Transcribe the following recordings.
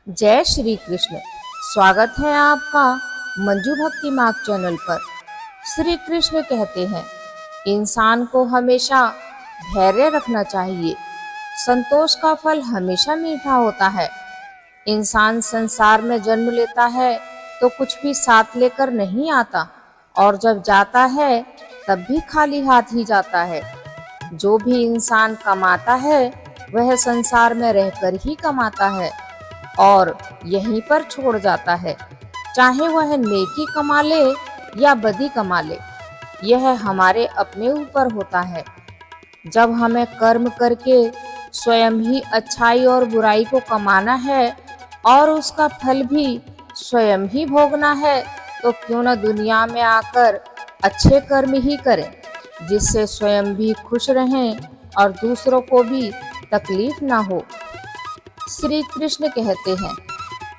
जय श्री कृष्ण। स्वागत है आपका मंजू भक्ति मार्ग चैनल पर। श्री कृष्ण कहते हैं, इंसान को हमेशा धैर्य रखना चाहिए। संतोष का फल हमेशा मीठा होता है। इंसान संसार में जन्म लेता है तो कुछ भी साथ लेकर नहीं आता, और जब जाता है तब भी खाली हाथ ही जाता है। जो भी इंसान कमाता है वह संसार में रहकर ही कमाता है और यहीं पर छोड़ जाता है, चाहे वह नेकी कमा ले या बदी कमा ले। यह हमारे अपने ऊपर होता है। जब हमें कर्म करके स्वयं ही अच्छाई और बुराई को कमाना है और उसका फल भी स्वयं ही भोगना है, तो क्यों न दुनिया में आकर अच्छे कर्म ही करें, जिससे स्वयं भी खुश रहें और दूसरों को भी तकलीफ ना हो। श्री कृष्ण कहते हैं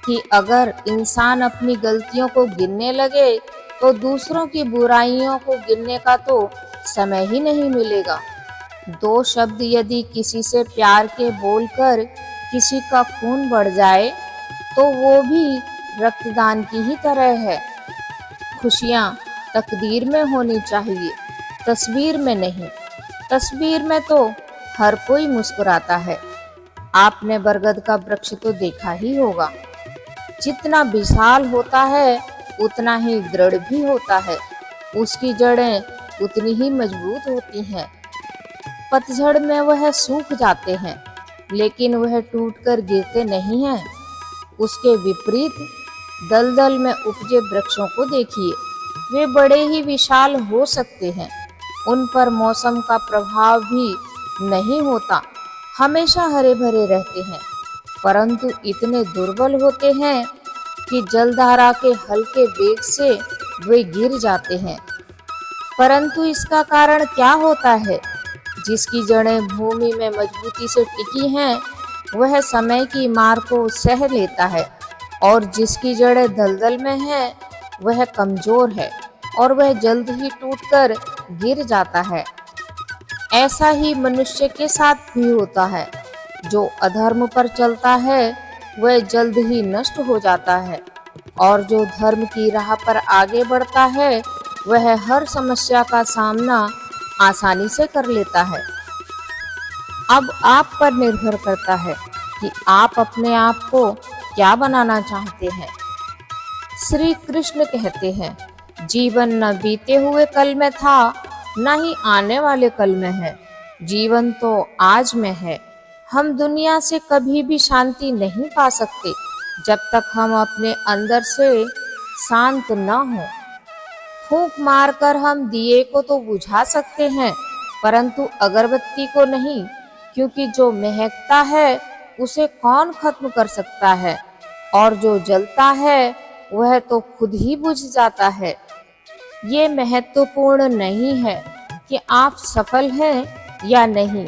कि अगर इंसान अपनी गलतियों को गिनने लगे तो दूसरों की बुराइयों को गिनने का तो समय ही नहीं मिलेगा। दो शब्द यदि किसी से प्यार के बोलकर किसी का खून बढ़ जाए तो वो भी रक्तदान की ही तरह है। खुशियाँ तकदीर में होनी चाहिए, तस्वीर में नहीं। तस्वीर में तो हर कोई मुस्कुराता है। आपने बरगद का वृक्ष तो देखा ही होगा। जितना विशाल होता है उतना ही दृढ़ भी होता है। उसकी जड़ें उतनी ही मजबूत होती हैं। पतझड़ में वह सूख जाते हैं, लेकिन वह टूटकर गिरते नहीं हैं। उसके विपरीत दलदल में उपजे वृक्षों को देखिए। वे बड़े ही विशाल हो सकते हैं, उन पर मौसम का प्रभाव भी नहीं होता, हमेशा हरे भरे रहते हैं, परंतु इतने दुर्बल होते हैं कि जलधारा के हल्के वेग से वे गिर जाते हैं। परंतु इसका कारण क्या होता है? जिसकी जड़ें भूमि में मजबूती से टिकी हैं वह समय की मार को सह लेता है, और जिसकी जड़ें दलदल में हैं वह कमजोर है और वह जल्द ही टूटकर गिर जाता है। ऐसा ही मनुष्य के साथ भी होता है। जो अधर्म पर चलता है वह जल्द ही नष्ट हो जाता है, और जो धर्म की राह पर आगे बढ़ता है वह हर समस्या का सामना आसानी से कर लेता है। अब आप पर निर्भर करता है कि आप अपने आप को क्या बनाना चाहते हैं। श्री कृष्ण कहते हैं, जीवन न बीते हुए कल में था, न ही आने वाले कल में है। जीवन तो आज में है। हम दुनिया से कभी भी शांति नहीं पा सकते जब तक हम अपने अंदर से शांत न हो। फूंक मारकर हम दिए को तो बुझा सकते हैं, परंतु अगरबत्ती को नहीं, क्योंकि जो महकता है उसे कौन खत्म कर सकता है, और जो जलता है वह तो खुद ही बुझ जाता है। ये महत्वपूर्ण नहीं है कि आप सफल हैं या नहीं।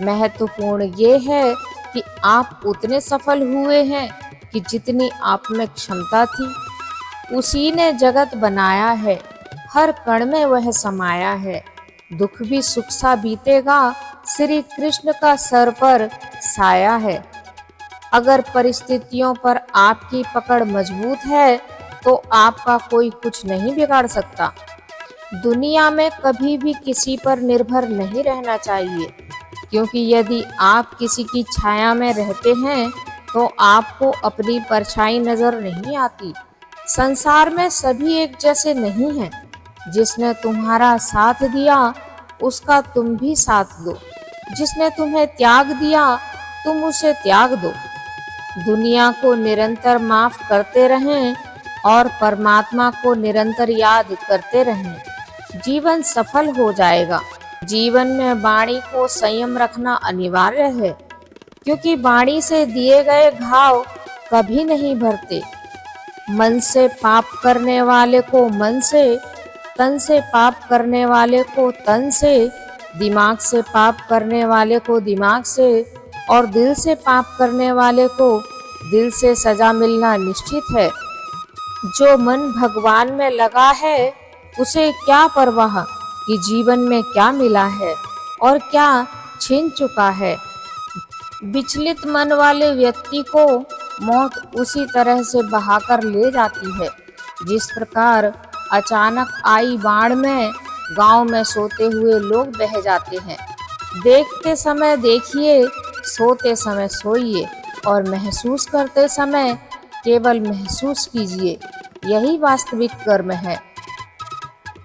महत्वपूर्ण ये है कि आप उतने सफल हुए हैं कि जितनी आप में क्षमता थी। उसी ने जगत बनाया है, हर कण में वह समाया है। दुख भी सुख सा बीतेगा, श्री कृष्ण का सर पर साया है। अगर परिस्थितियों पर आपकी पकड़ मजबूत है तो आपका कोई कुछ नहीं बिगाड़ सकता। दुनिया में कभी भी किसी पर निर्भर नहीं रहना चाहिए, क्योंकि यदि आप किसी की छाया में रहते हैं तो आपको अपनी परछाई नजर नहीं आती। संसार में सभी एक जैसे नहीं हैं। जिसने तुम्हारा साथ दिया उसका तुम भी साथ दो। जिसने तुम्हें त्याग दिया तुम उसे त्याग दो। दुनिया को निरंतर माफ करते रहें और परमात्मा को निरंतर याद करते रहें। जीवन सफल हो जाएगा। जीवन में वाणी को संयम रखना अनिवार्य है, क्योंकि वाणी से दिए गए घाव कभी नहीं भरते। मन से पाप करने वाले को मन से, तन से पाप करने वाले को तन से, दिमाग से पाप करने वाले को दिमाग से, और दिल से पाप करने वाले को दिल से सजा मिलना निश्चित है। जो मन भगवान में लगा है उसे क्या परवाह कि जीवन में क्या मिला है और क्या छिन चुका है। विचलित मन वाले व्यक्ति को मौत उसी तरह से बहाकर ले जाती है जिस प्रकार अचानक आई बाढ़ में गांव में सोते हुए लोग बह जाते हैं। देखते समय देखिए, सोते समय सोइए और महसूस करते समय केवल महसूस कीजिए। यही वास्तविक कर्म है।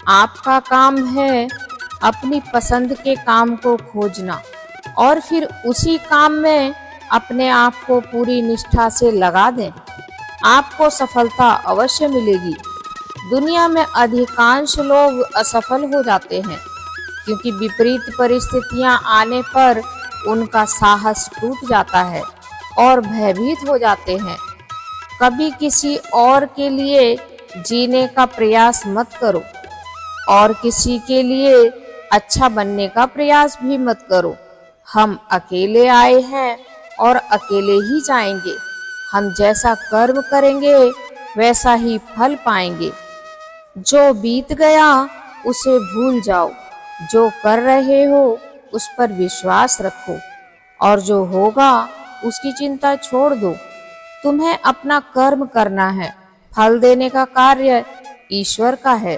आपका काम है अपनी पसंद के काम को खोजना और फिर उसी काम में अपने आप को पूरी निष्ठा से लगा दें। आपको सफलता अवश्य मिलेगी। दुनिया में अधिकांश लोग असफल हो जाते हैं क्योंकि विपरीत परिस्थितियां आने पर उनका साहस टूट जाता है और भयभीत हो जाते हैं। कभी किसी और के लिए जीने का प्रयास मत करो और किसी के लिए अच्छा बनने का प्रयास भी मत करो। हम अकेले आए हैं और अकेले ही जाएंगे। हम जैसा कर्म करेंगे वैसा ही फल पाएंगे। जो बीत गया उसे भूल जाओ, जो कर रहे हो उस पर विश्वास रखो और जो होगा उसकी चिंता छोड़ दो। तुम्हें अपना कर्म करना है, फल देने का कार्य ईश्वर का है।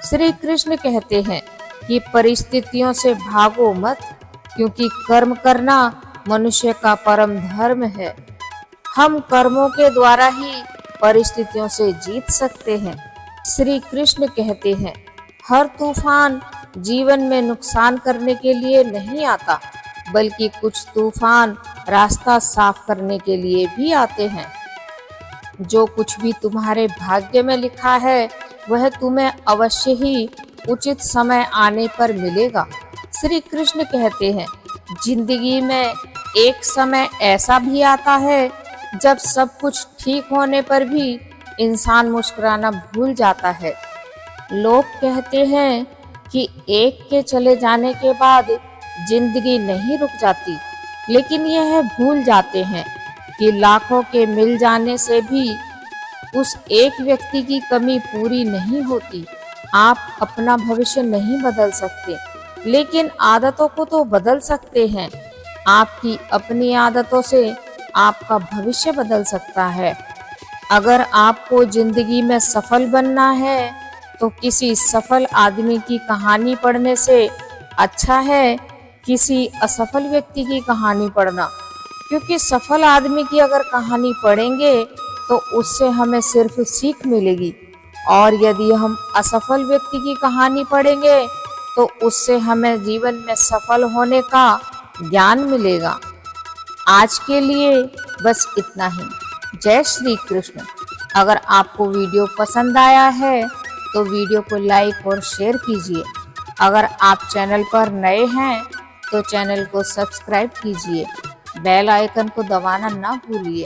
श्री कृष्ण कहते हैं कि परिस्थितियों से भागो मत, क्योंकि कर्म करना मनुष्य का परम धर्म है। हम कर्मों के द्वारा ही परिस्थितियों से जीत सकते हैं। श्री कृष्ण कहते हैं, हर तूफान जीवन में नुकसान करने के लिए नहीं आता, बल्कि कुछ तूफान रास्ता साफ करने के लिए भी आते हैं। जो कुछ भी तुम्हारे भाग्य में लिखा है वह तुम्हें अवश्य ही उचित समय आने पर मिलेगा। श्री कृष्ण कहते हैं, जिंदगी में एक समय ऐसा भी आता है जब सब कुछ ठीक होने पर भी इंसान मुस्कुराना भूल जाता है। लोग कहते हैं कि एक के चले जाने के बाद जिंदगी नहीं रुक जाती, लेकिन यह भूल जाते हैं कि लाखों के मिल जाने से भी उस एक व्यक्ति की कमी पूरी नहीं होती। आप अपना भविष्य नहीं बदल सकते, लेकिन आदतों को तो बदल सकते हैं। आपकी अपनी आदतों से आपका भविष्य बदल सकता है। अगर आपको जिंदगी में सफल बनना है तो किसी सफल आदमी की कहानी पढ़ने से अच्छा है किसी असफल व्यक्ति की कहानी पढ़ना, क्योंकि सफल आदमी की अगर कहानी पढ़ेंगे तो उससे हमें सिर्फ सीख मिलेगी, और यदि हम असफल व्यक्ति की कहानी पढ़ेंगे तो उससे हमें जीवन में सफल होने का ज्ञान मिलेगा। आज के लिए बस इतना ही। जय श्री कृष्ण। अगर आपको वीडियो पसंद आया है तो वीडियो को लाइक और शेयर कीजिए। अगर आप चैनल पर नए हैं तो चैनल को सब्सक्राइब कीजिए। बेल आइकन को दबाना ना भूलिए।